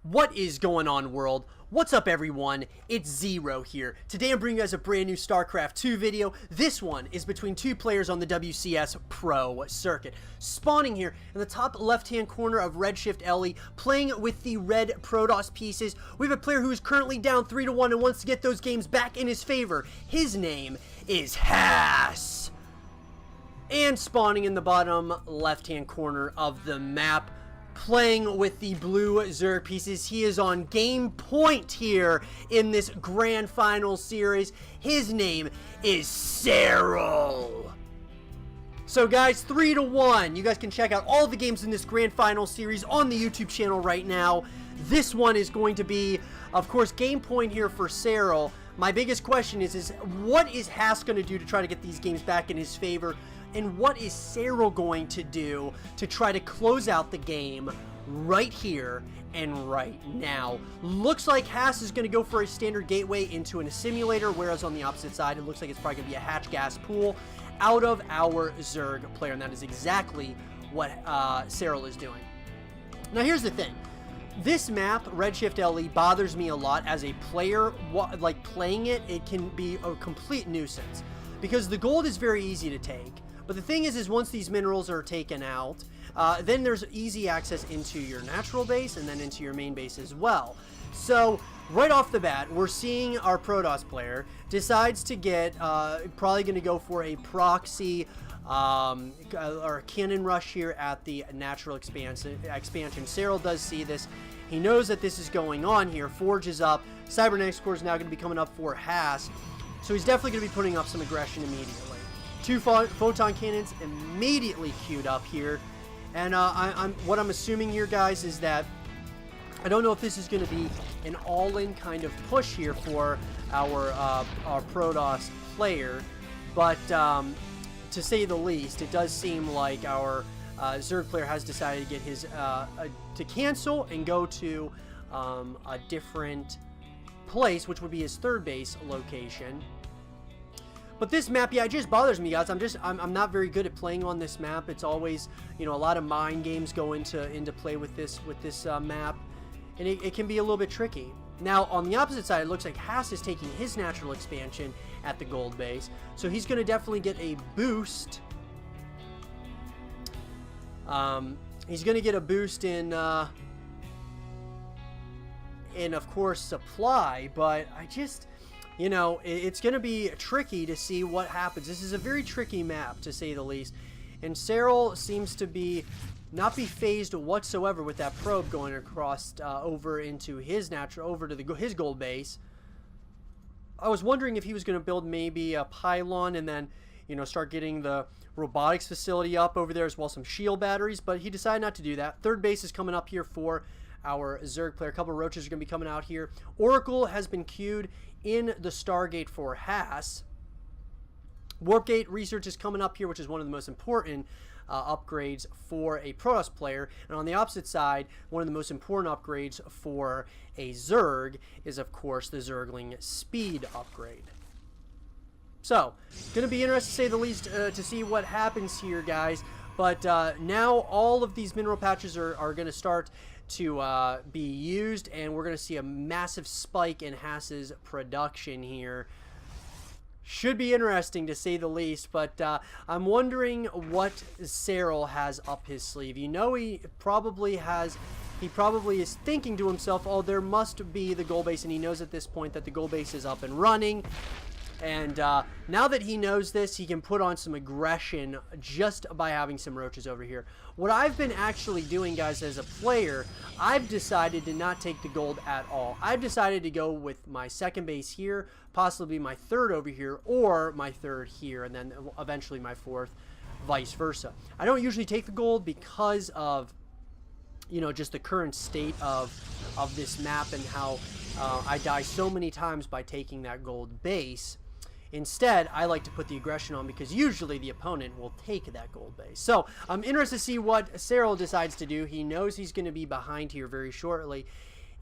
What is going on, world? What's up, everyone? It's Zero here. Today I'm bringing you guys a brand new Starcraft 2 video. This one is between two players on the WCS Pro circuit. Spawning here in the top left-hand corner of Redshift Ellie, playing with the red Protoss pieces. We have a player who is currently down 3-1 and wants to get those games back in his favor. His name is Hass. And spawning in the bottom left-hand corner of the map, playing with the blue Zerg pieces. He is on game point here in this grand final series. His name is Serral. So guys, 3-1. You guys can check out all the games in this grand final series on the YouTube channel right now. This one is going to be, of course, game point here for Serral. My biggest question is what is Hass going to do to try to get these games back in his favor? And what is Serral going to do to try to close out the game right here and right now? Looks like Hass is going to go for a standard gateway into a simulator, whereas on the opposite side, it looks like it's probably going to be a hatch gas pool out of our Zerg player. And that is exactly what Serral is doing. Now, here's the thing. This map, Redshift LE, bothers me a lot as a player. Like, playing it, it can be a complete nuisance because the gold is very easy to take. But the thing is once these minerals are taken out, then there's easy access into your natural base and then into your main base as well. So right off the bat, we're seeing our Protoss player decides to get, probably going to go for a proxy or a cannon rush here at the natural expansion. Serral does see this. He knows that this is going on here. Forge is up. Cybernetics Core is now going to be coming up for Hass. So he's definitely going to be putting up some aggression immediately. Two photon cannons immediately queued up here, and what I'm assuming here, guys, is that I don't know if this is going to be an all-in kind of push here for our Protoss player, but to say the least, it does seem like our Zerg player has decided to get his to cancel and go to a different place, which would be his third base location. But this map, yeah, it just bothers me, guys. I'm not very good at playing on this map. It's always, you know, a lot of mind games go into play with this map, and it can be a little bit tricky. Now, on the opposite side, it looks like Hass is taking his natural expansion at the gold base, so he's going to definitely get a boost. He's going to get a boost in, of course, supply, but I just, you know, it's going to be tricky to see what happens. This is a very tricky map, to say the least. And Serral seems to not be phased whatsoever with that probe going across over into his his gold base. I was wondering if he was going to build maybe a pylon and then, you know, start getting the robotics facility up over there as well, some shield batteries, but he decided not to do that. Third base is coming up here for our Zerg player. A couple of roaches are going to be coming out here. Oracle has been queued in the Stargate for Hass. Warp Gate research is coming up here, which is one of the most important upgrades for a Protoss player. And on the opposite side, one of the most important upgrades for a Zerg is, of course, the Zergling speed upgrade. So, going to be interesting, to say the least, to see what happens here, guys. But now all of these mineral patches are going to start to be used, and we're going to see a massive spike in Hass's production here. Should be interesting, to say the least, but I'm wondering what Serral has up his sleeve. You know, he probably is thinking to himself, oh, there must be the gold base, and he knows at this point that the gold base is up and running. And now that he knows this, he can put on some aggression just by having some roaches over here. What I've been actually doing, guys, as a player, I've decided to not take the gold at all. I've decided to go with my second base here, possibly my third over here, or my third here, and then eventually my fourth, vice versa. I don't usually take the gold because of, you know, just the current state of this map and how I die so many times by taking that gold base. Instead, I like to put the aggression on because usually the opponent will take that gold base. So I'm interested to see what Serral decides to do. He knows he's going to be behind here very shortly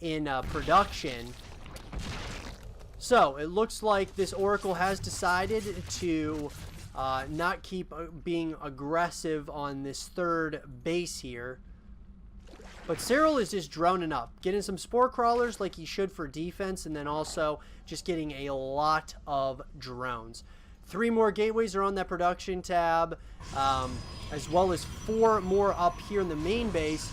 in production. So it looks like this Oracle has decided to not keep being aggressive on this third base here. But Serral is just droning up, getting some spore crawlers like he should for defense, and then also just getting a lot of drones. 3 more gateways are on that production tab, as well as 4 more up here in the main base.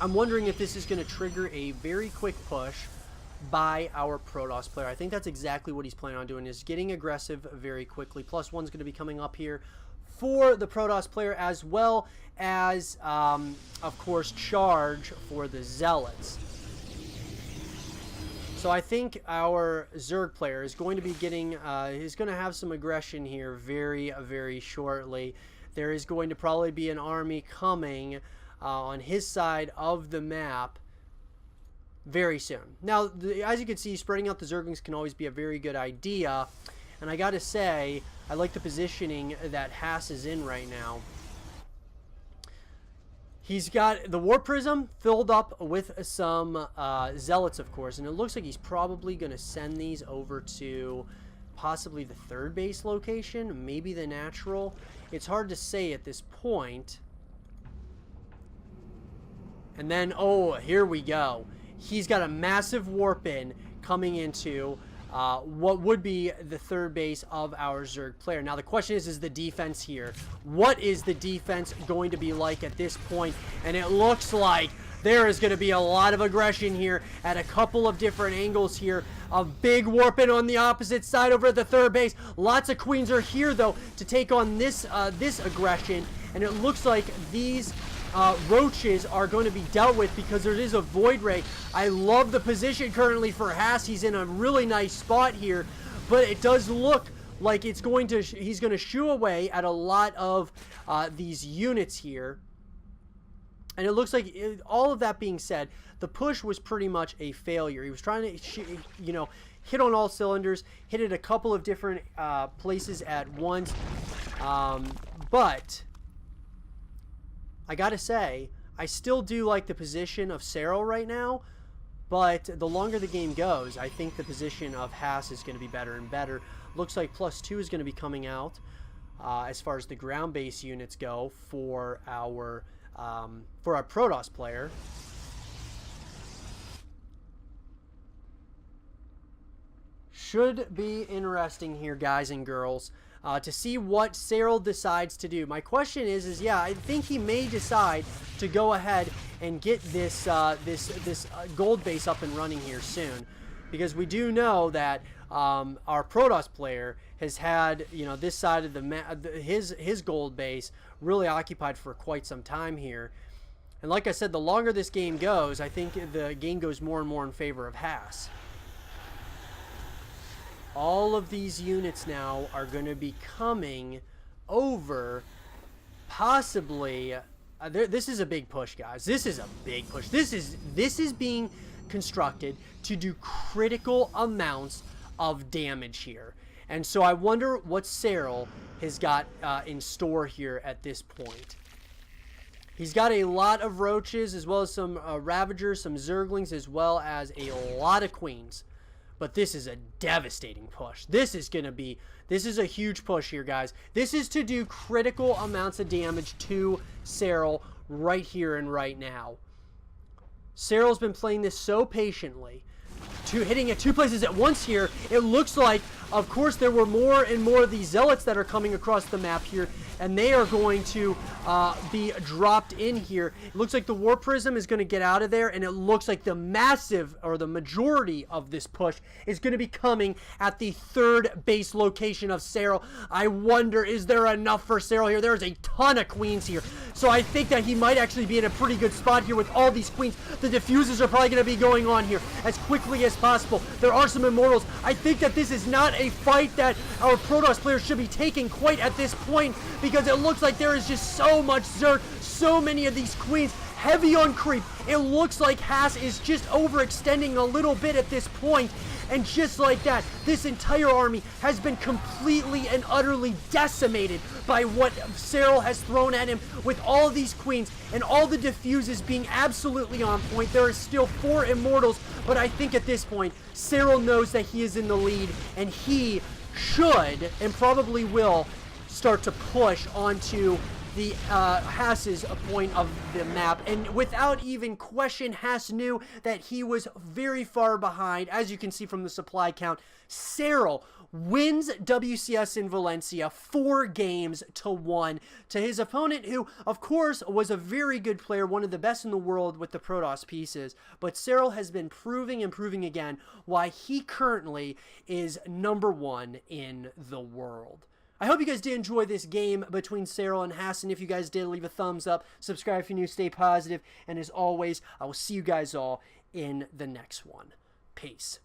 I'm wondering if this is going to trigger a very quick push by our Protoss player. I think that's exactly what he's planning on doing, is getting aggressive very quickly. +1's going to be coming up here for the Protoss player, as well as, of course, charge for the Zealots. So I think our Zerg player is going to be getting, he's going to have some aggression here very, very shortly. There is going to probably be an army coming on his side of the map very soon. Now, as you can see, spreading out the Zerglings can always be a very good idea. And I gotta say, I like the positioning that Haas is in right now. He's got the War Prism filled up with some Zealots, of course. And it looks like he's probably going to send these over to possibly the 3rd base location, maybe the natural. It's hard to say at this point. And then, oh, here we go. He's got a massive warp in coming into what would be the 3rd base of our Zerg player. Now, the question is the defense here? What is the defense going to be like at this point? And it looks like there is going to be a lot of aggression here at a couple of different angles here. A big warp in on the opposite side over at the 3rd base. Lots of queens are here, though, to take on this aggression. And it looks like these roaches are going to be dealt with because there is a void ray. I love the position currently for Haas. He's in a really nice spot here, but it does look like he's going to shoo away at a lot of these units here. And it looks like, all of that being said, the push was pretty much a failure. He was trying to, hit on all cylinders, hit it a couple of different places at once, but I gotta say, I still do like the position of Serral right now, but the longer the game goes, I think the position of Haas is going to be better and better. Looks like +2 is going to be coming out as far as the ground base units go for our Protoss player. Should be interesting here, guys and girls, to see what Serral decides to do. My question is yeah, I think he may decide to go ahead and get this gold base up and running here soon, because we do know that our Protoss player has had, this side of the map, his gold base really occupied for quite some time here. And like I said, the longer this game goes, I think the game goes more and more in favor of Haas. All of these units now are going to be coming over, possibly. This is a big push, guys. This is a big push. This is being constructed to do critical amounts of damage here. And so I wonder what Serral has got in store here at this point. He's got a lot of roaches, as well as some Ravagers, some Zerglings, as well as a lot of queens. But this is a devastating push. This is a huge push here, guys. This is to do critical amounts of damage to Serral right here and right now. Serral's been playing this so patiently, hitting at 2 places at once here. It looks like, of course, there were more and more of these Zealots that are coming across the map here, and they are going to be dropped in here. It looks like the War Prism is going to get out of there, and it looks like the majority of this push is going to be coming at the 3rd base location of Serral. I wonder, is there enough for Serral here? There's a ton of queens here, so I think that he might actually be in a pretty good spot here with all these queens. The diffusers are probably going to be going on here as quickly as possible. There are some immortals. I think that this is not a fight that our Protoss players should be taking quite at this point, because it looks like there is just so much Zerg, so many of these queens, heavy on creep. It looks like Haas is just overextending a little bit at this point, and just like that, this entire army has been completely and utterly decimated by what Serral has thrown at him, with all of these queens and all the diffuses being absolutely on point. There is still 4 immortals, but I think at this point, Serral knows that he is in the lead, and he should, and probably will, start to push onto the Haas's point of the map, and without even question, Haas knew that he was very far behind. As you can see from the supply count, Serral wins WCS in Valencia 4-1 to his opponent, who of course was a very good player, one of the best in the world with the Protoss pieces. But Serral has been proving and proving again why he currently is #1 in the world. I hope you guys did enjoy this game between Serral and Haas, and if you guys did, leave a thumbs up, subscribe if you're new, stay positive, and as always, I will see you guys all in the next one. Peace.